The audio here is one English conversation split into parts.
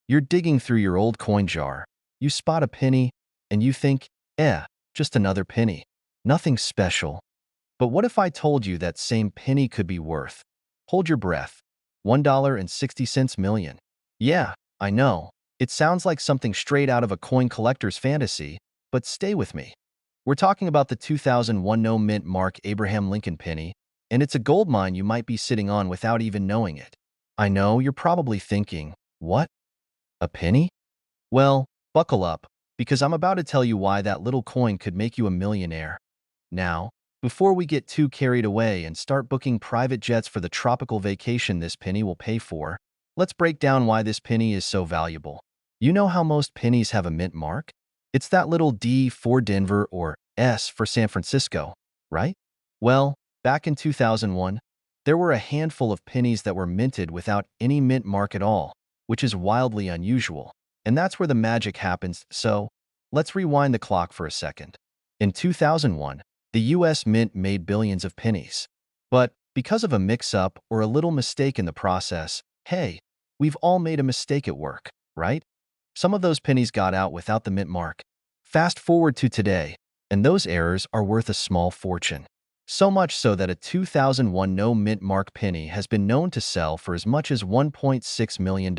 You're digging through your old coin jar. You spot a penny, and you think, just another penny. Nothing special. But what if I told you that same penny could be worth, hold your breath, $1.60 million? Yeah, I know. It sounds like something straight out of a coin collector's fantasy, but stay with me. We're talking about the 2001 no mint mark Abraham Lincoln penny, and it's a gold mine you might be sitting on without even knowing it. I know you're probably thinking, what? A penny? Well, buckle up, because I'm about to tell you why that little coin could make you a millionaire. Now, before we get too carried away and start booking private jets for the tropical vacation this penny will pay for, let's break down why this penny is so valuable. You know how most pennies have a mint mark? It's that little D for Denver or S for San Francisco, right? Well, back in 2001, there were a handful of pennies that were minted without any mint mark at all, which is wildly unusual. And that's where the magic happens, so let's rewind the clock for a second. In 2001, the US Mint made billions of pennies. But because of a mix-up or a little mistake in the process, hey, we've all made a mistake at work, right? Some of those pennies got out without the mint mark. Fast forward to today, and those errors are worth a small fortune. So much so that a 2001 no mint mark penny has been known to sell for as much as $1.6 million.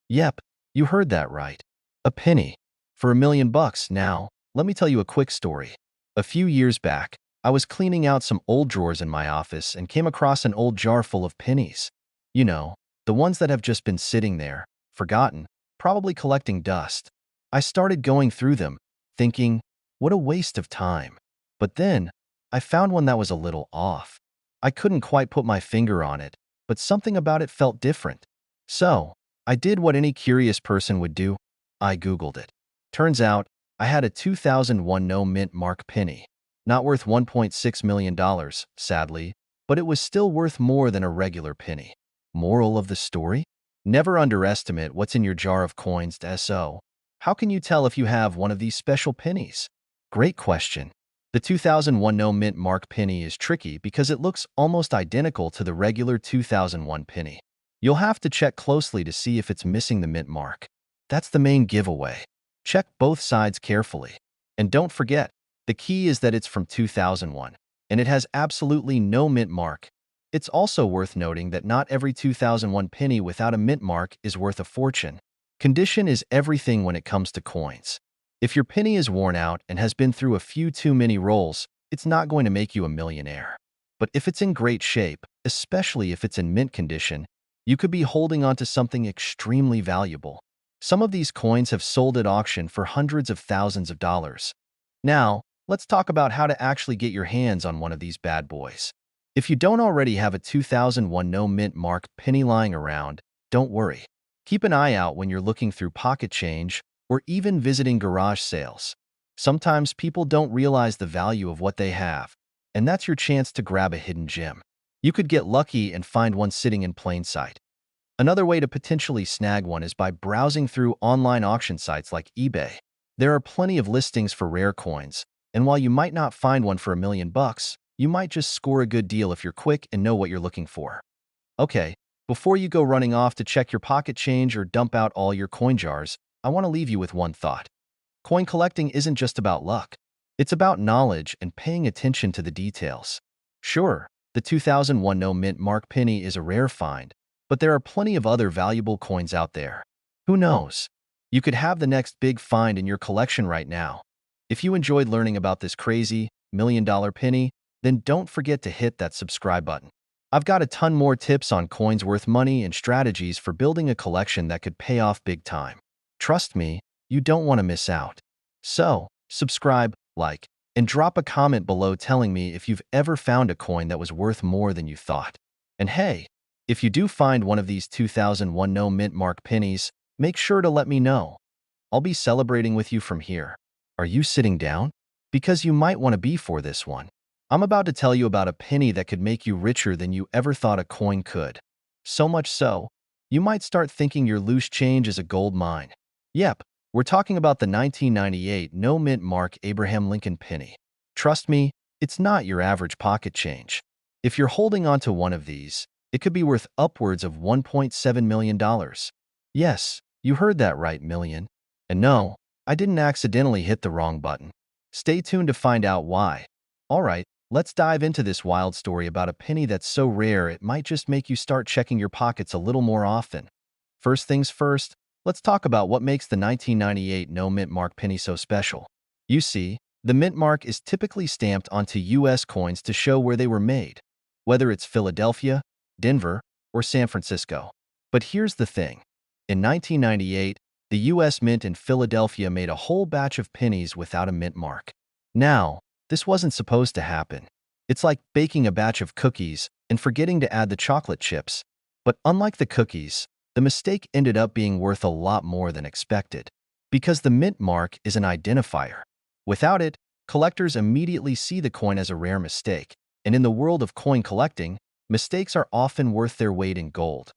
Yep, you heard that right. A penny. For $1 million now, let me tell you a quick story. A few years back, I was cleaning out some old drawers in my office and came across an old jar full of pennies. You know, the ones that have just been sitting there, forgotten, probably collecting dust. I started going through them, thinking, what a waste of time. But then, I found one that was a little off. I couldn't quite put my finger on it, but something about it felt different. So, I did what any curious person would do. I Googled it. Turns out, I had a 2001 no mint mark penny. Not worth $1.6 million, sadly, but it was still worth more than a regular penny. Moral of the story? Never underestimate what's in your jar of coins. So, how can you tell if you have one of these special pennies? Great question. The 2001 no mint mark penny is tricky because it looks almost identical to the regular 2001 penny. You'll have to check closely to see if it's missing the mint mark. That's the main giveaway. Check both sides carefully. And don't forget, the key is that it's from 2001, and it has absolutely no mint mark. It's also worth noting that not every 2001 penny without a mint mark is worth a fortune. Condition is everything when it comes to coins. If your penny is worn out and has been through a few too many rolls, it's not going to make you a millionaire. But if it's in great shape, especially if it's in mint condition, you could be holding onto something extremely valuable. Some of these coins have sold at auction for hundreds of thousands of dollars. Now, let's talk about how to actually get your hands on one of these bad boys. If you don't already have a 2001 no mint mark penny lying around, don't worry. Keep an eye out when you're looking through pocket change or even visiting garage sales. Sometimes people don't realize the value of what they have, and that's your chance to grab a hidden gem. You could get lucky and find one sitting in plain sight. Another way to potentially snag one is by browsing through online auction sites like eBay. There are plenty of listings for rare coins, and while you might not find one for $1 million, you might just score a good deal if you're quick and know what you're looking for. Okay, before you go running off to check your pocket change or dump out all your coin jars, I want to leave you with one thought. Coin collecting isn't just about luck. It's about knowledge and paying attention to the details. Sure, the 2001 no mint mark penny is a rare find, but there are plenty of other valuable coins out there. Who knows? You could have the next big find in your collection right now. If you enjoyed learning about this crazy million-dollar penny, then don't forget to hit that subscribe button. I've got a ton more tips on coins worth money and strategies for building a collection that could pay off big time. Trust me, you don't want to miss out. So, subscribe, like, and drop a comment below telling me if you've ever found a coin that was worth more than you thought. And hey, if you do find one of these 2001 no mint mark pennies, make sure to let me know. I'll be celebrating with you from here. Are you sitting down? Because you might want to be for this one. I'm about to tell you about a penny that could make you richer than you ever thought a coin could. So much so, you might start thinking your loose change is a gold mine. Yep, we're talking about the 1998 no mint mark Abraham Lincoln penny. Trust me, it's not your average pocket change. If you're holding on to one of these, it could be worth upwards of $1.7 million. Yes, You heard that right, million. And no, I didn't accidentally hit the wrong button. Stay tuned to find out why. Alright, let's dive into this wild story about a penny that's so rare it might just make you start checking your pockets a little more often. First things first, let's talk about what makes the 1998 no mint mark penny so special. You see, the mint mark is typically stamped onto US coins to show where they were made, whether it's Philadelphia, Denver, or San Francisco. But here's the thing. In 1998, the US Mint in Philadelphia made a whole batch of pennies without a mint mark. Now, this wasn't supposed to happen. It's like baking a batch of cookies and forgetting to add the chocolate chips. But unlike the cookies, the mistake ended up being worth a lot more than expected, because the mint mark is an identifier. Without it, collectors immediately see the coin as a rare mistake, and in the world of coin collecting, mistakes are often worth their weight in gold.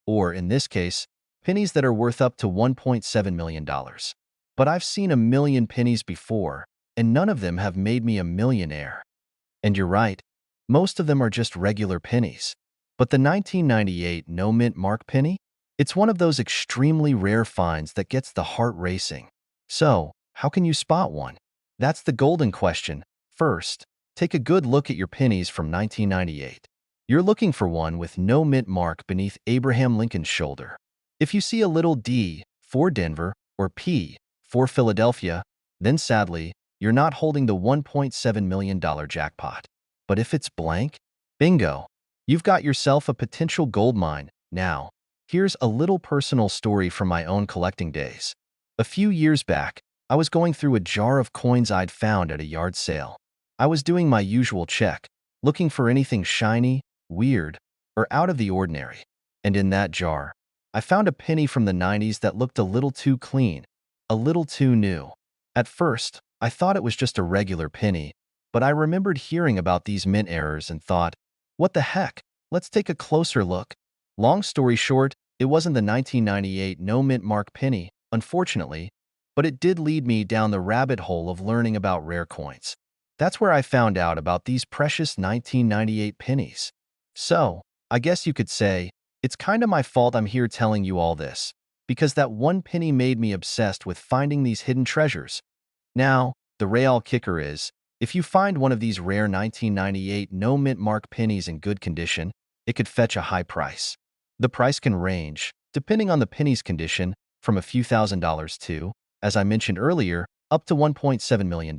Or, in this case, pennies that are worth up to $1.7 million. But I've seen a million pennies before, and none of them have made me a millionaire. And you're right, most of them are just regular pennies. But the 1998 no mint mark penny? It's one of those extremely rare finds that gets the heart racing. So, how can you spot one? That's the golden question. First, take a good look at your pennies from 1998. You're looking for one with no mint mark beneath Abraham Lincoln's shoulder. If you see a little D for Denver or P for Philadelphia, then sadly, you're not holding the $1.7 million jackpot. But if it's blank, bingo, you've got yourself a potential gold mine. Now, here's a little personal story from my own collecting days. A few years back, I was going through a jar of coins I'd found at a yard sale. I was doing my usual check, looking for anything shiny, weird, or out of the ordinary. And in that jar, I found a penny from the 90s that looked a little too clean, a little too new. At first, I thought it was just a regular penny, but I remembered hearing about these mint errors and thought, what the heck, let's take a closer look. Long story short, it wasn't the 1998 no mint mark penny, unfortunately, but it did lead me down the rabbit hole of learning about rare coins. That's where I found out about these precious 1998 pennies. So, I guess you could say, it's kinda my fault I'm here telling you all this, because that one penny made me obsessed with finding these hidden treasures. Now, the real kicker is, if you find one of these rare 1998 no mint mark pennies in good condition, it could fetch a high price. The price can range, depending on the penny's condition, from a few $1,000s to, as I mentioned earlier, up to $1.7 million.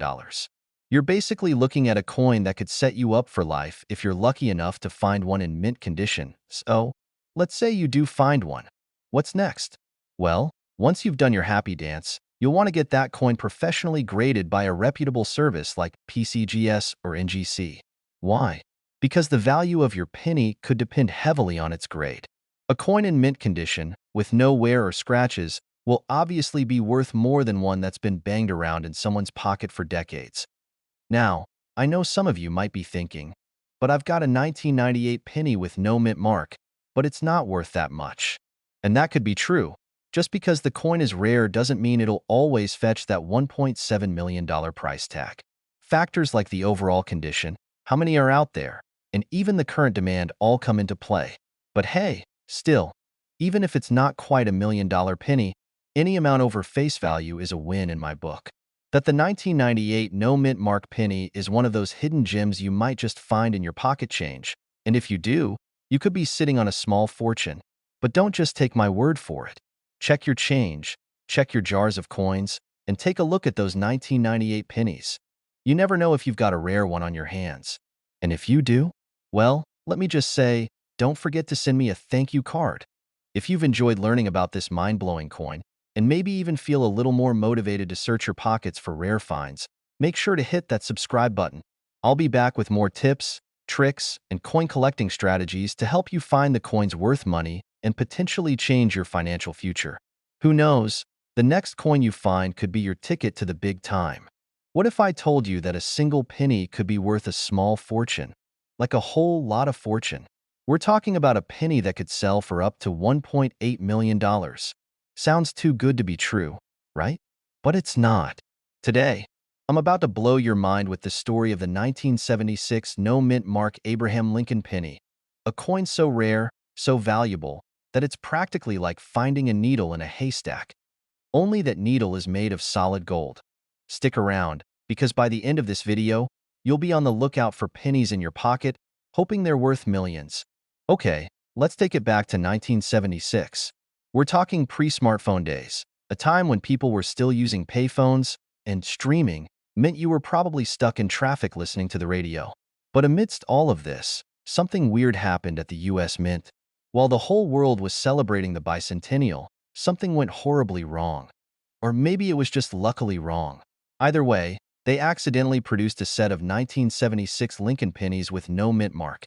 You're basically looking at a coin that could set you up for life if you're lucky enough to find one in mint condition. So, let's say you do find one. What's next? Well, once you've done your happy dance, you'll want to get that coin professionally graded by a reputable service like PCGS or NGC. Why? Because the value of your penny could depend heavily on its grade. A coin in mint condition, with no wear or scratches, will obviously be worth more than one that's been banged around in someone's pocket for decades. Now, I know some of you might be thinking, but I've got a 1998 penny with no mint mark, but it's not worth that much. And that could be true. Just because the coin is rare doesn't mean it'll always fetch that $1.7 million price tag. Factors like the overall condition, how many are out there, and even the current demand all come into play. But hey, still, even if it's not quite a $1 million penny, any amount over face value is a win in my book. That the 1998 no mint mark penny is one of those hidden gems you might just find in your pocket change, and if you do, you could be sitting on a small fortune. But don't just take my word for it. Check your change, check your jars of coins, and take a look at those 1998 pennies. You never know if you've got a rare one on your hands. And if you do, well, let me just say, don't forget to send me a thank you card. If you've enjoyed learning about this mind-blowing coin, and maybe even feel a little more motivated to search your pockets for rare finds, make sure to hit that subscribe button. I'll be back with more tips, tricks, and coin collecting strategies to help you find the coins worth money and potentially change your financial future. Who knows, the next coin you find could be your ticket to the big time. What if I told you that a single penny could be worth a small fortune? Like a whole lot of fortune. We're talking about a penny that could sell for up to $1.8 million. Sounds too good to be true, right? But it's not. Today, I'm about to blow your mind with the story of the 1976 no mint mark Abraham Lincoln penny. A coin so rare, so valuable, that it's practically like finding a needle in a haystack. Only that needle is made of solid gold. Stick around, because by the end of this video, you'll be on the lookout for pennies in your pocket, hoping they're worth millions. Okay, let's take it back to 1976. We're talking pre-smartphone days, a time when people were still using payphones, and streaming meant you were probably stuck in traffic listening to the radio. But amidst all of this, something weird happened at the US Mint. While the whole world was celebrating the bicentennial, something went horribly wrong. Or maybe it was just luckily wrong. Either way, they accidentally produced a set of 1976 Lincoln pennies with no mint mark.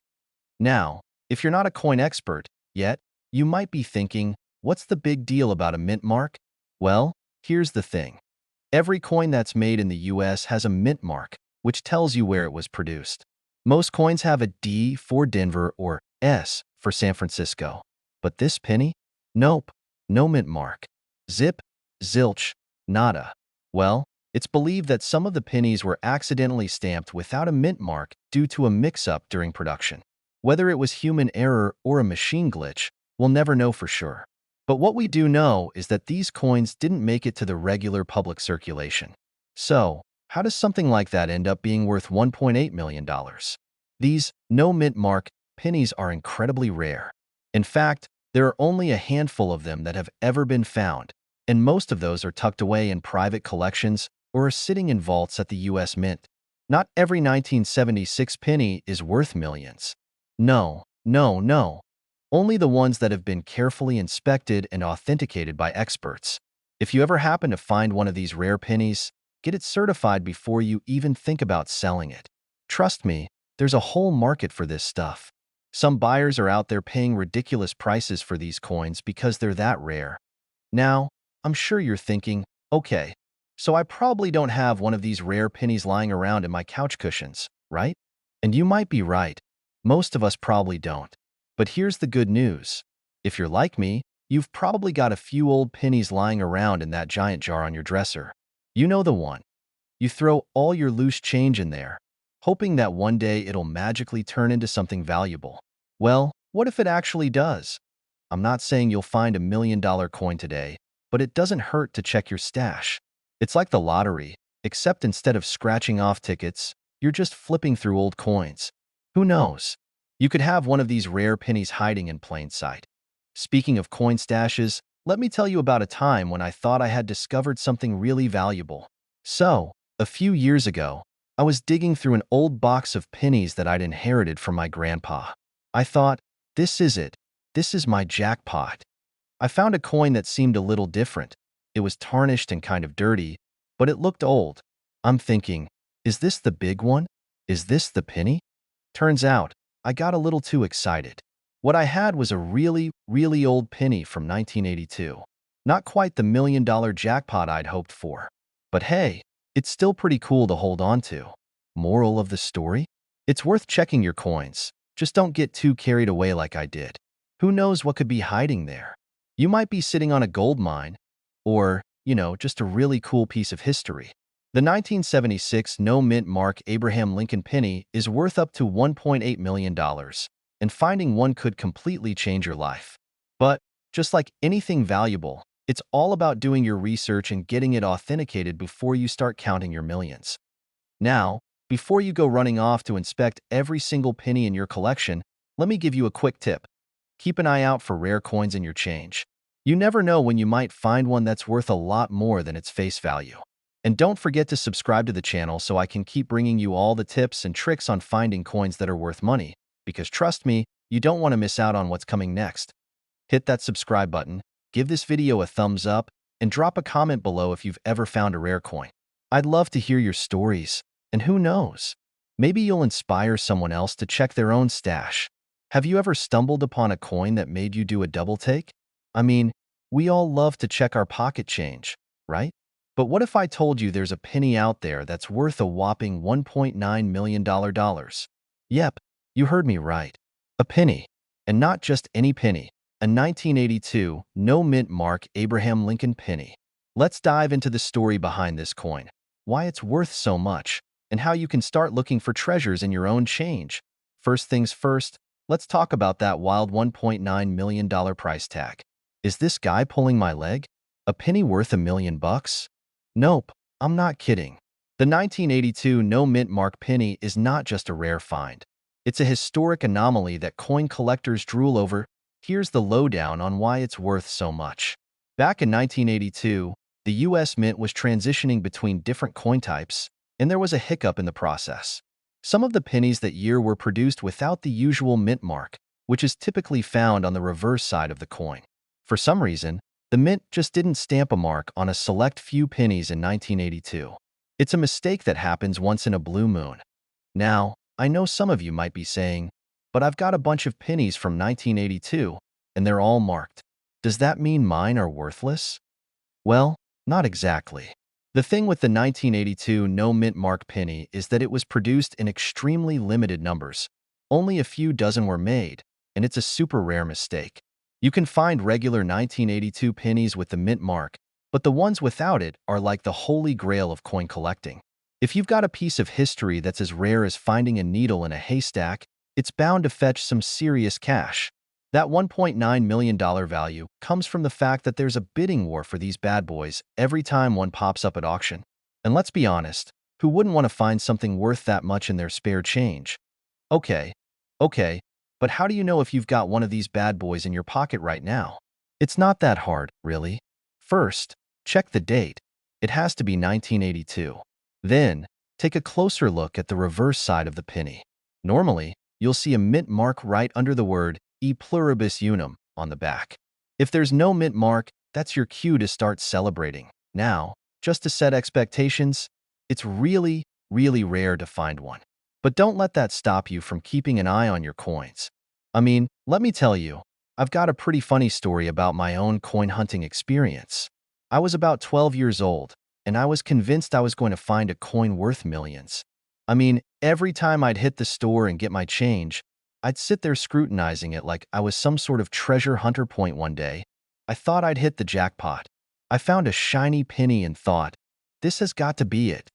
Now, if you're not a coin expert yet, you might be thinking, what's the big deal about a mint mark? Well, here's the thing. Every coin that's made in the US has a mint mark, which tells you where it was produced. Most coins have a D for Denver or S for San Francisco. But this penny? Nope, no mint mark. Zip, zilch, nada. Well, it's believed that some of the pennies were accidentally stamped without a mint mark due to a mix-up during production. Whether it was human error or a machine glitch, we'll never know for sure. But what we do know is that these coins didn't make it to the regular public circulation. So, how does something like that end up being worth $1.8 million? These no mint mark pennies are incredibly rare. In fact, there are only a handful of them that have ever been found, and most of those are tucked away in private collections or are sitting in vaults at the US Mint. Not every 1976 penny is worth millions. No, no, no. Only the ones that have been carefully inspected and authenticated by experts. If you ever happen to find one of these rare pennies, get it certified before you even think about selling it. Trust me, there's a whole market for this stuff. Some buyers are out there paying ridiculous prices for these coins because they're that rare. Now, I'm sure you're thinking, okay, so I probably don't have one of these rare pennies lying around in my couch cushions, right? And you might be right. Most of us probably don't. But here's the good news. If you're like me, you've probably got a few old pennies lying around in that giant jar on your dresser. You know the one. You throw all your loose change in there, hoping that one day it'll magically turn into something valuable. Well, what if it actually does? I'm not saying you'll find $1 million coin today, but it doesn't hurt to check your stash. It's like the lottery, except instead of scratching off tickets, you're just flipping through old coins. Who knows? You could have one of these rare pennies hiding in plain sight. Speaking of coin stashes, let me tell you about a time when I thought I had discovered something really valuable. So, a few years ago, I was digging through an old box of pennies that I'd inherited from my grandpa. I thought, this is it. This is my jackpot. I found a coin that seemed a little different. It was tarnished and kind of dirty, but it looked old. I'm thinking, is this the big one? Is this the penny? Turns out, I got a little too excited. What I had was a really, really old penny from 1982. Not quite the $1 million jackpot I'd hoped for. But hey, it's still pretty cool to hold on to. Moral of the story? It's worth checking your coins. Just don't get too carried away like I did. Who knows what could be hiding there? You might be sitting on a gold mine, or, just a really cool piece of history. The 1976 no mint mark Abraham Lincoln penny is worth up to $1.8 million, and finding one could completely change your life. But, just like anything valuable, it's all about doing your research and getting it authenticated before you start counting your millions. Now, before you go running off to inspect every single penny in your collection, let me give you a quick tip. Keep an eye out for rare coins in your change. You never know when you might find one that's worth a lot more than its face value. And don't forget to subscribe to the channel so I can keep bringing you all the tips and tricks on finding coins that are worth money, because trust me, you don't want to miss out on what's coming next. Hit that subscribe button, give this video a thumbs up, and drop a comment below if you've ever found a rare coin. I'd love to hear your stories, and who knows, maybe you'll inspire someone else to check their own stash. Have you ever stumbled upon a coin that made you do a double take? I mean, we all love to check our pocket change, right? But what if I told you there's a penny out there that's worth a whopping $1.9 million? Yep, you heard me right. A penny. And not just any penny. A 1982 no mint mark Abraham Lincoln penny. Let's dive into the story behind this coin, why it's worth so much, and how you can start looking for treasures in your own change. First things first, let's talk about that wild $1.9 million price tag. Is this guy pulling my leg? A penny worth $1 million? Nope, I'm not kidding. The 1982 no mint mark penny is not just a rare find. It's a historic anomaly that coin collectors drool over. Here's the lowdown on why it's worth so much. Back in 1982, the US Mint was transitioning between different coin types, and there was a hiccup in the process. Some of the pennies that year were produced without the usual mint mark, which is typically found on the reverse side of the coin. For some reason, the mint just didn't stamp a mark on a select few pennies in 1982. It's a mistake that happens once in a blue moon. Now, I know some of you might be saying, but I've got a bunch of pennies from 1982, and they're all marked. Does that mean mine are worthless? Well, not exactly. The thing with the 1982 no mint mark penny is that it was produced in extremely limited numbers. Only a few dozen were made, and it's a super rare mistake. You can find regular 1982 pennies with the mint mark, but the ones without it are like the holy grail of coin collecting. If you've got a piece of history that's as rare as finding a needle in a haystack, it's bound to fetch some serious cash. That $1.9 million value comes from the fact that there's a bidding war for these bad boys every time one pops up at auction. And let's be honest, who wouldn't want to find something worth that much in their spare change? Okay, but how do you know if you've got one of these bad boys in your pocket right now? It's not that hard, really. First, check the date. It has to be 1982. Then, take a closer look at the reverse side of the penny. Normally, you'll see a mint mark right under the word E pluribus unum on the back. If there's no mint mark, that's your cue to start celebrating. Now, just to set expectations, it's really, really rare to find one. But don't let that stop you from keeping an eye on your coins. I mean, let me tell you, I've got a pretty funny story about my own coin hunting experience. I was about 12 years old, and I was convinced I was going to find a coin worth millions. I mean, every time I'd hit the store and get my change, I'd sit there scrutinizing it like I was some sort of treasure hunter. Point one day, I thought I'd hit the jackpot. I found a shiny penny and thought, this has got to be it.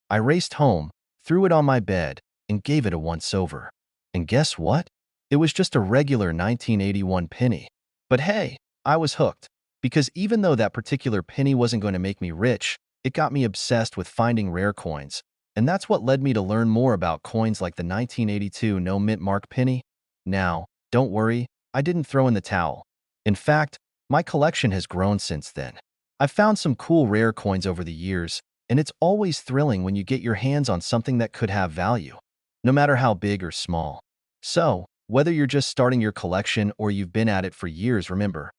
I raced home, threw it on my bed, and gave it a once-over. And guess what? It was just a regular 1981 penny. But hey, I was hooked, because even though that particular penny wasn't going to make me rich, it got me obsessed with finding rare coins. And that's what led me to learn more about coins like the 1982 no mint mark penny. Now, don't worry, I didn't throw in the towel. In fact, my collection has grown since then. I've found some cool rare coins over the years, and it's always thrilling when you get your hands on something that could have value, no matter how big or small. So, whether you're just starting your collection or you've been at it for years, remember,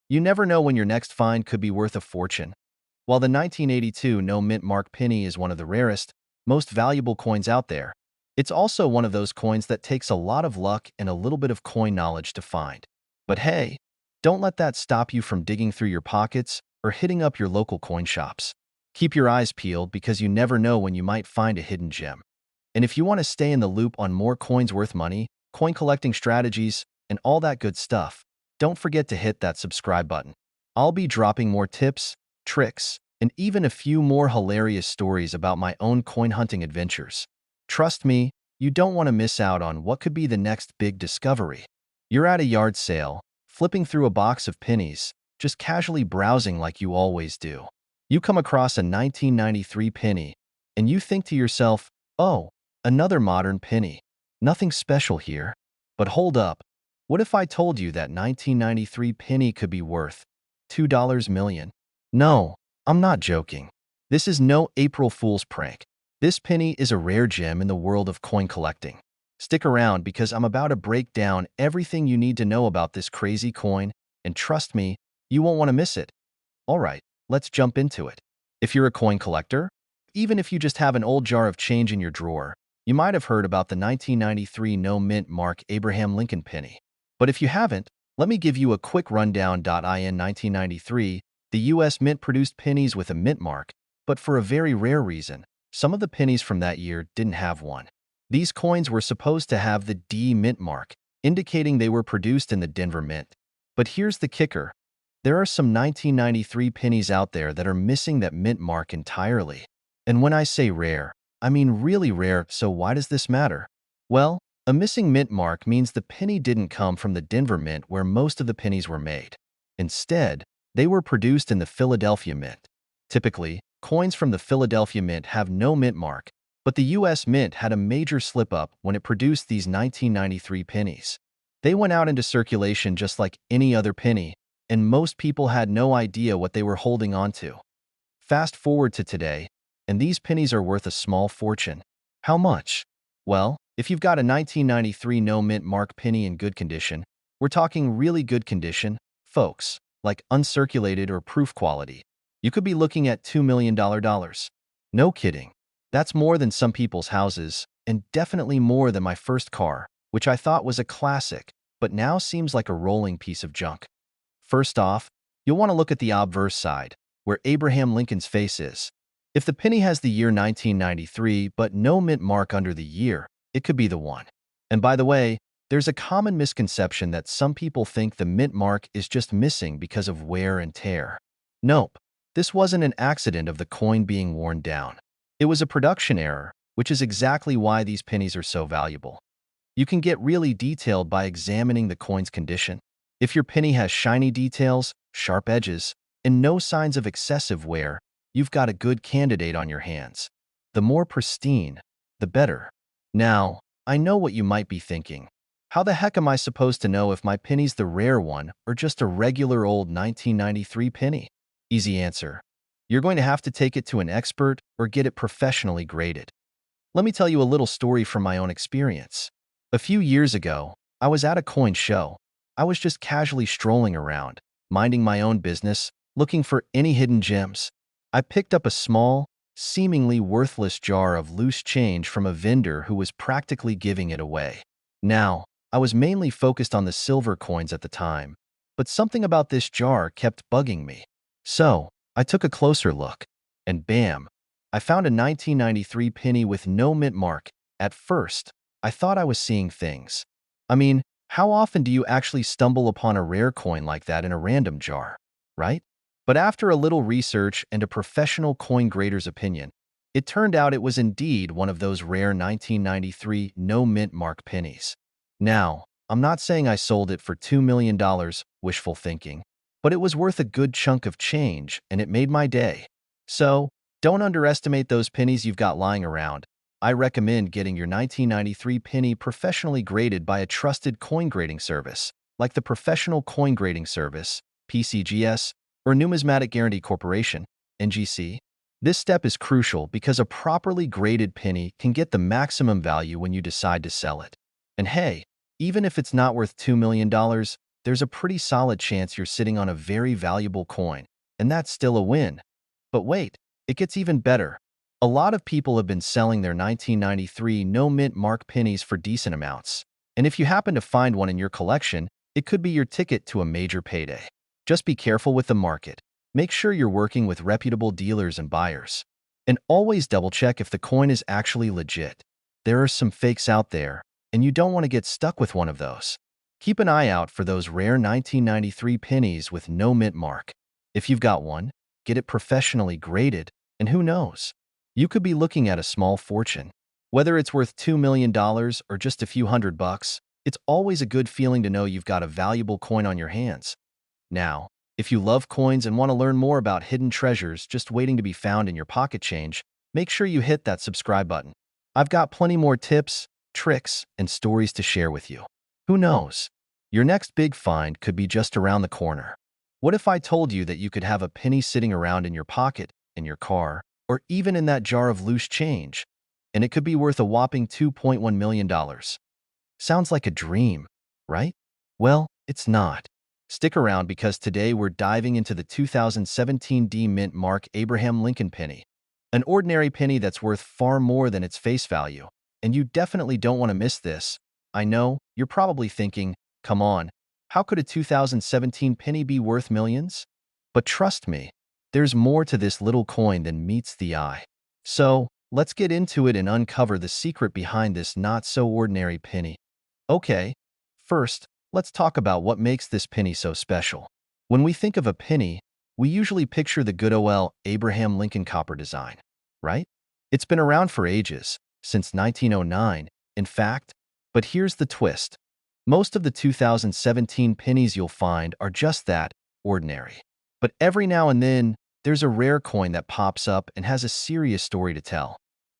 you never know when your next find could be worth a fortune. While the 1982 no mint mark penny is one of the rarest, most valuable coins out there, it's also one of those coins that takes a lot of luck and a little bit of coin knowledge to find. But hey, don't let that stop you from digging through your pockets or hitting up your local coin shops. Keep your eyes peeled because you never know when you might find a hidden gem. And if you want to stay in the loop on more coins worth money, coin collecting strategies, and all that good stuff, don't forget to hit that subscribe button. I'll be dropping more tips, tricks, and even a few more hilarious stories about my own coin hunting adventures. Trust me, you don't want to miss out on what could be the next big discovery. You're at a yard sale, flipping through a box of pennies, just casually browsing like you always do. You come across a 1993 penny, and you think to yourself, oh, another modern penny. Nothing special here. But hold up. What if I told you that 1993 penny could be worth $2 million? No, I'm not joking. This is no April Fool's prank. This penny is a rare gem in the world of coin collecting. Stick around because I'm about to break down everything you need to know about this crazy coin, and trust me, you won't want to miss it. Alright, let's jump into it. If you're a coin collector, even if you just have an old jar of change in your drawer, you might have heard about the 1993 no mint mark Abraham Lincoln penny. But if you haven't, let me give you a quick rundown. In 1993, the US Mint produced pennies with a mint mark, but for a very rare reason, some of the pennies from that year didn't have one. These coins were supposed to have the D mint mark, indicating they were produced in the Denver Mint. But here's the kicker. There are some 1993 pennies out there that are missing that mint mark entirely. And when I say rare, I mean really rare. So why does this matter? Well, A missing mint mark means the penny didn't come from the Denver Mint where most of the pennies were made. Instead, they were produced in the Philadelphia Mint. Typically, coins from the Philadelphia Mint have no mint mark, but the U.S. Mint had a major slip-up when it produced these 1993 pennies. They went out into circulation just like any other penny, and most people had no idea what they were holding on to. Fast forward to today, and these pennies are worth a small fortune. How much? Well, if you've got a 1993 no mint mark penny in good condition, we're talking really good condition, folks, like uncirculated or proof quality, you could be looking at $2 million dollars. No kidding. That's more than some people's houses, and definitely more than my first car, which I thought was a classic, but now seems like a rolling piece of junk. First off, you'll want to look at the obverse side, where Abraham Lincoln's face is. If the penny has the year 1993 but no mint mark under the year, it could be the one. And by the way, there's a common misconception that some people think the mint mark is just missing because of wear and tear. Nope, this wasn't an accident of the coin being worn down. It was a production error, which is exactly why these pennies are so valuable. You can get really detailed by examining the coin's condition. If your penny has shiny details, sharp edges, and no signs of excessive wear, you've got a good candidate on your hands. The more pristine, the better. Now, I know what you might be thinking. How the heck am I supposed to know if my penny's the rare one or just a regular old 1993 penny? Easy answer. You're going to have to take it to an expert or get it professionally graded. Let me tell you a little story from my own experience. A few years ago, I was at a coin show. I was just casually strolling around, minding my own business, looking for any hidden gems. I picked up a small, seemingly worthless jar of loose change from a vendor who was practically giving it away. Now, I was mainly focused on the silver coins at the time, but something about this jar kept bugging me. So, I took a closer look, and bam, I found a 1993 penny with no mint mark. At first, I thought I was seeing things. I mean, how often do you actually stumble upon a rare coin like that in a random jar, right? But after a little research and a professional coin grader's opinion, it turned out it was indeed one of those rare 1993 no mint mark pennies. Now, I'm not saying I sold it for $2 million, wishful thinking, but it was worth a good chunk of change and it made my day. So, don't underestimate those pennies you've got lying around. I recommend getting your 1993 penny professionally graded by a trusted coin grading service, like the Professional Coin Grading Service, PCGS, or Numismatic Guarantee Corporation, NGC. This step is crucial because a properly graded penny can get the maximum value when you decide to sell it. And hey, even if it's not worth $2 million, there's a pretty solid chance you're sitting on a very valuable coin, and that's still a win. But wait, it gets even better. A lot of people have been selling their 1993 no mint mark pennies for decent amounts. And if you happen to find one in your collection, it could be your ticket to a major payday. Just be careful with the market. Make sure you're working with reputable dealers and buyers. And always double-check if the coin is actually legit. There are some fakes out there, and you don't want to get stuck with one of those. Keep an eye out for those rare 1993 pennies with no mint mark. If you've got one, get it professionally graded, and who knows? You could be looking at a small fortune. Whether it's worth $2 million or just a few $100, it's always a good feeling to know you've got a valuable coin on your hands. Now, if you love coins and want to learn more about hidden treasures just waiting to be found in your pocket change, make sure you hit that subscribe button. I've got plenty more tips, tricks, and stories to share with you. Who knows? Your next big find could be just around the corner. What if I told you that you could have a penny sitting around in your pocket, in your car, or even in that jar of loose change, and it could be worth a whopping $2.1 million? Sounds like a dream, right? Well, it's not. Stick around because today we're diving into the 2017 D Mint Mark Abraham Lincoln penny. An ordinary penny that's worth far more than its face value. And you definitely don't want to miss this. I know, you're probably thinking, come on, how could a 2017 penny be worth millions? But trust me, there's more to this little coin than meets the eye. So, let's get into it and uncover the secret behind this not-so-ordinary penny. Okay, first, let's talk about what makes this penny so special. When we think of a penny, we usually picture the good old Abraham Lincoln copper design, right? It's been around for ages, since 1909. In fact, But here's the twist. Most of the 2017 pennies you'll find are just that, ordinary. But every now and then, there's a rare coin that pops up and has a serious story to tell.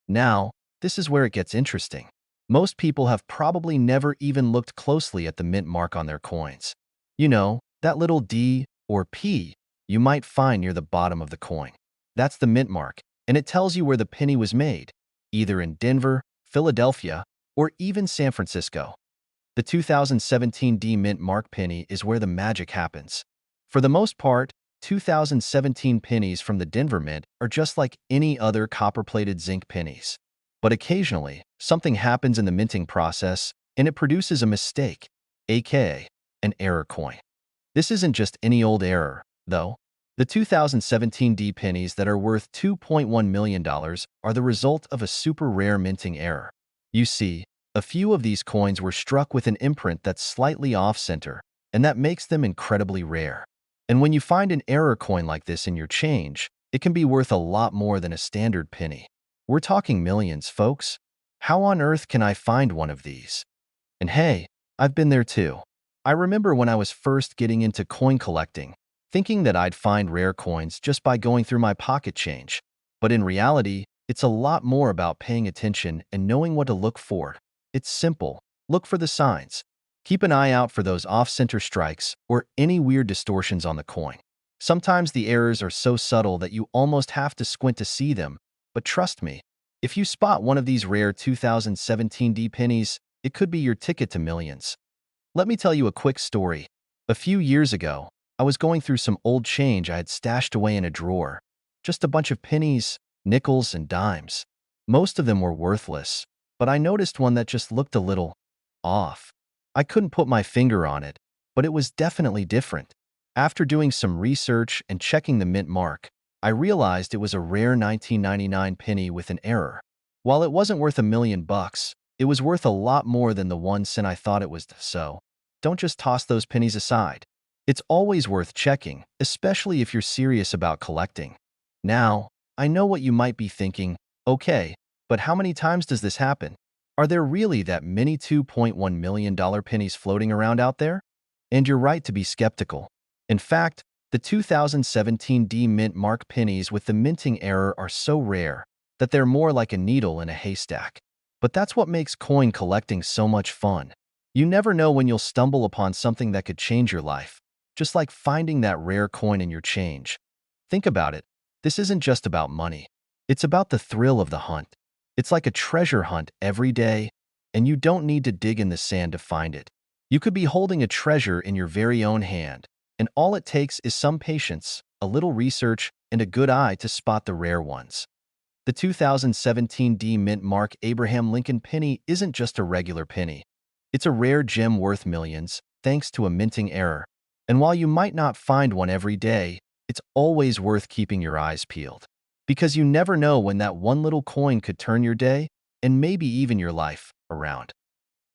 Now, this is where it gets interesting. Most people have probably never even looked closely at the mint mark on their coins. You know, that little D or P you might find near the bottom of the coin. That's the mint mark, and it tells you where the penny was made, either in Denver, Philadelphia, or even San Francisco. The 2017 D Mint Mark penny is where the magic happens. For the most part, 2017 pennies from the Denver Mint are just like any other copper-plated zinc pennies. But occasionally, something happens in the minting process and it produces a mistake, aka an error coin. This isn't just any old error, though. The 2017 D pennies that are worth $2.1 million are the result of a super rare minting error. You see, a few of these coins were struck with an imprint that's slightly off-center, and that makes them incredibly rare. And when you find an error coin like this in your change, it can be worth a lot more than a standard penny. We're talking millions, folks. How on earth can I find one of these? And hey, I've been there too. I remember when I was first getting into coin collecting, thinking that I'd find rare coins just by going through my pocket change. But in reality, it's a lot more about paying attention and knowing what to look for. It's simple. Look for the signs. Keep an eye out for those off-center strikes or any weird distortions on the coin. Sometimes the errors are so subtle that you almost have to squint to see them, but trust me, if you spot one of these rare 2017 D pennies, it could be your ticket to millions. Let me tell you a quick story. A few years ago, I was going through some old change I had stashed away in a drawer. Just a bunch of pennies, nickels, and dimes. Most of them were worthless, but I noticed one that just looked a little off. I couldn't put my finger on it, but it was definitely different. After doing some research and checking the mint mark, I realized it was a rare 1999 penny with an error. While it wasn't worth $1 million, it was worth a lot more than the 1 cent I thought it was, so don't just toss those pennies aside. It's always worth checking, especially if you're serious about collecting. Now, I know what you might be thinking, okay, but how many times does this happen? Are there really that many $2.1 million pennies floating around out there? And you're right to be skeptical. In fact, the 2017 D Mint Mark pennies with the minting error are so rare that they're more like a needle in a haystack. But that's what makes coin collecting so much fun. You never know when you'll stumble upon something that could change your life, just like finding that rare coin in your change. Think about it. This isn't just about money. It's about the thrill of the hunt. It's like a treasure hunt every day, and you don't need to dig in the sand to find it. You could be holding a treasure in your very own hand, and all it takes is some patience, a little research, and a good eye to spot the rare ones. The 2017 D Mint Mark Abraham Lincoln penny isn't just a regular penny. It's a rare gem worth millions, thanks to a minting error. And while you might not find one every day, it's always worth keeping your eyes peeled. Because you never know when that one little coin could turn your day, and maybe even your life, around.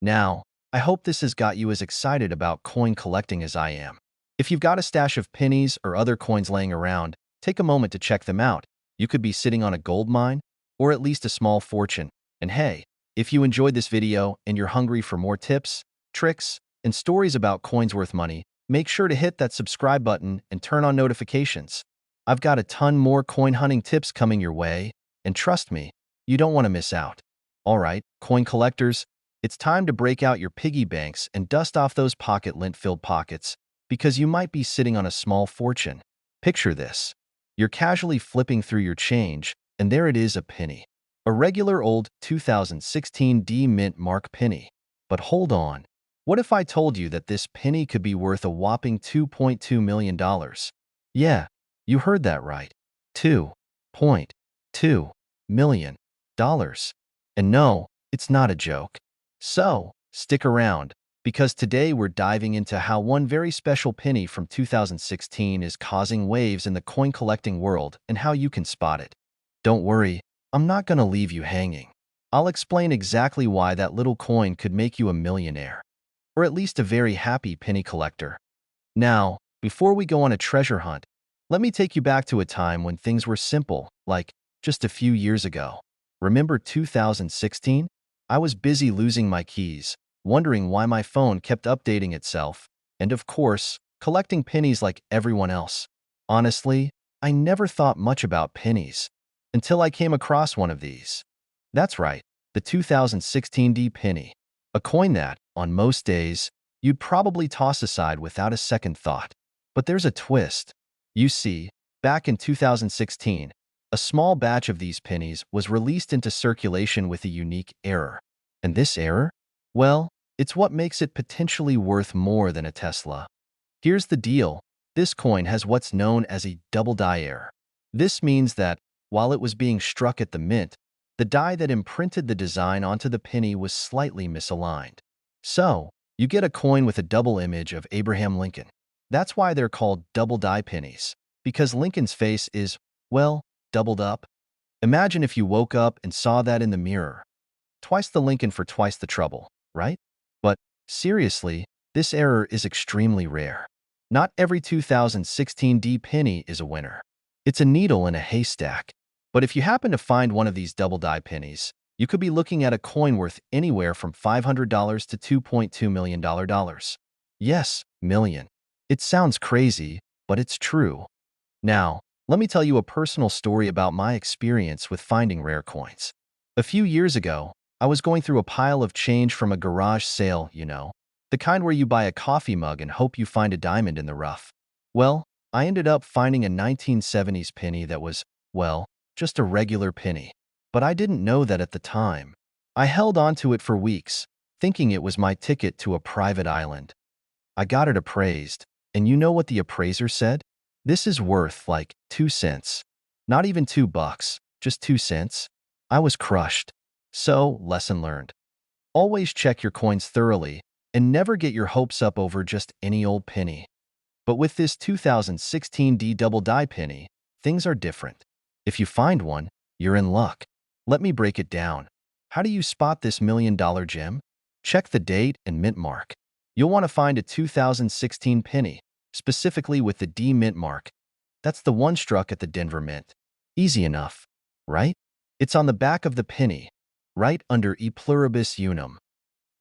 Now, I hope this has got you as excited about coin collecting as I am. If you've got a stash of pennies or other coins laying around, take a moment to check them out. You could be sitting on a gold mine, or at least a small fortune. And hey, if you enjoyed this video and you're hungry for more tips, tricks, and stories about coins worth money, make sure to hit that subscribe button and turn on notifications. I've got a ton more coin hunting tips coming your way, and trust me, you don't want to miss out. Alright, coin collectors, it's time to break out your piggy banks and dust off those pocket lint-filled pockets, because you might be sitting on a small fortune. Picture this. You're casually flipping through your change, and there it is, a penny. A regular old 2016 D Mint Mark penny. But hold on. What if I told you that this penny could be worth a whopping $2.2 million? Yeah, you heard that right. $2.2 million. And no, it's not a joke. So, stick around, because today we're diving into how one very special penny from 2016 is causing waves in the coin collecting world and how you can spot it. Don't worry, I'm not going to leave you hanging. I'll explain exactly why that little coin could make you a millionaire, or at least a very happy penny collector. Now, before we go on a treasure hunt, let me take you back to a time when things were simple, like just a few years ago. Remember 2016? I was busy losing my keys, wondering why my phone kept updating itself, and of course, collecting pennies like everyone else. Honestly, I never thought much about pennies until I came across one of these. That's right, the 2016 D penny, a coin that, on most days, you'd probably toss aside without a second thought. But there's a twist. You see, back in 2016, a small batch of these pennies was released into circulation with a unique error. And this error? Well, it's what makes it potentially worth more than a Tesla. Here's the deal. This coin has what's known as a double die error. This means that, while it was being struck at the mint, the die that imprinted the design onto the penny was slightly misaligned. So, you get a coin with a double image of Abraham Lincoln. That's why they're called double die pennies, because Lincoln's face is, well, doubled up. Imagine if you woke up and saw that in the mirror. Twice the Lincoln for twice the trouble, right? But, seriously, this error is extremely rare. Not every 2016 D penny is a winner. It's a needle in a haystack. But if you happen to find one of these double die pennies, you could be looking at a coin worth anywhere from $500 to $2.2 million. Yes, million. It sounds crazy, but it's true. Now, let me tell you a personal story about my experience with finding rare coins. A few years ago, I was going through a pile of change from a garage sale, the kind where you buy a coffee mug and hope you find a diamond in the rough. Well, I ended up finding a 1970s penny that was, well, just a regular penny. But I didn't know that at the time. I held on to it for weeks, thinking it was my ticket to a private island. I got it appraised, and you know what the appraiser said? This is worth like 2 cents. Not even $2, just 2 cents. I was crushed. So, lesson learned. Always check your coins thoroughly and never get your hopes up over just any old penny. But with this 2016 D double die penny, things are different. If you find one, you're in luck. Let me break it down. How do you spot this $1 million gem? Check the date and mint mark. You'll want to find a 2016 penny, specifically with the D mint mark. That's the one struck at the Denver Mint. Easy enough, right? It's on the back of the penny, right under E pluribus unum.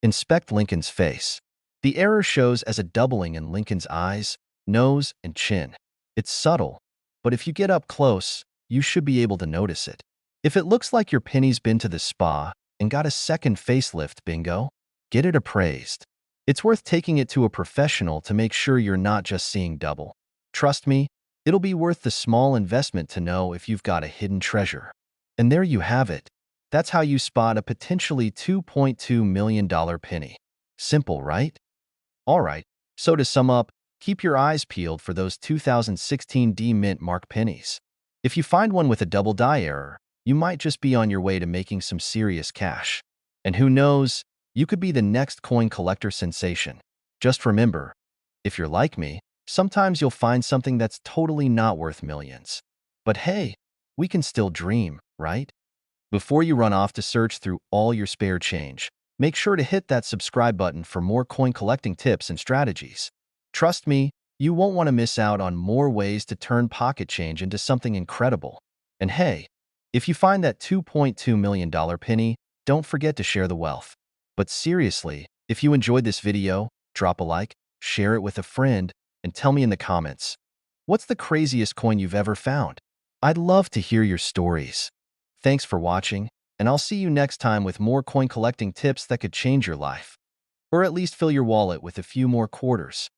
Inspect Lincoln's face. The error shows as a doubling in Lincoln's eyes, nose, and chin. It's subtle, but if you get up close, you should be able to notice it. If it looks like your penny's been to the spa and got a second facelift, bingo, get it appraised. It's worth taking it to a professional to make sure you're not just seeing double. Trust me, it'll be worth the small investment to know if you've got a hidden treasure. And there you have it. That's how you spot a potentially $2.2 million penny. Simple, right? Alright, so to sum up, keep your eyes peeled for those 2016 D mint mark pennies. If you find one with a double die error, you might just be on your way to making some serious cash. And who knows, you could be the next coin collector sensation. Just remember, if you're like me, sometimes you'll find something that's totally not worth millions. But hey, we can still dream, right? Before you run off to search through all your spare change, make sure to hit that subscribe button for more coin collecting tips and strategies. Trust me, you won't want to miss out on more ways to turn pocket change into something incredible. And hey, if you find that $2.2 million penny, don't forget to share the wealth. But seriously, if you enjoyed this video, drop a like, share it with a friend, and tell me in the comments, what's the craziest coin you've ever found? I'd love to hear your stories. Thanks for watching, and I'll see you next time with more coin collecting tips that could change your life. Or at least fill your wallet with a few more quarters.